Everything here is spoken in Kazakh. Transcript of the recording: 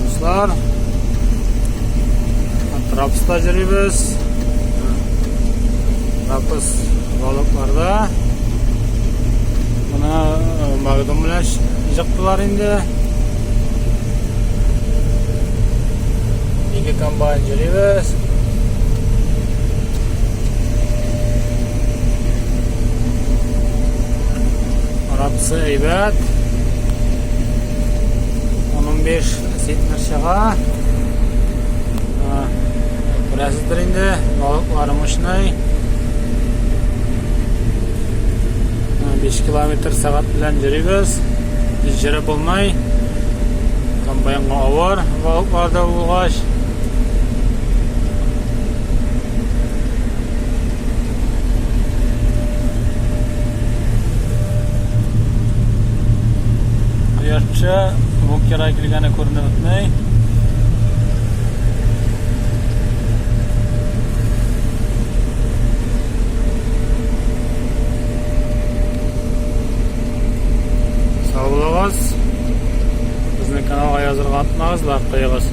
dostlar. Traps'ta жүребіз. Traps balıqlarda. Buna Magnum bilan жықтылар енді. 2 комбайн жүребіз. Traps'ı әйбәт. 15 сентнер шыға. Көрәсіздер енді балықлары мұшынай. 5 километр сағат білән жүребіз. Жүрі болмай. Комбайнға ауыр балықларда болғаш. Құяшчы бокера келгені көрініп өтмей. Сау болыңыз. Біздің каналға жазылған ұнаңыз, лайк қойыңыз.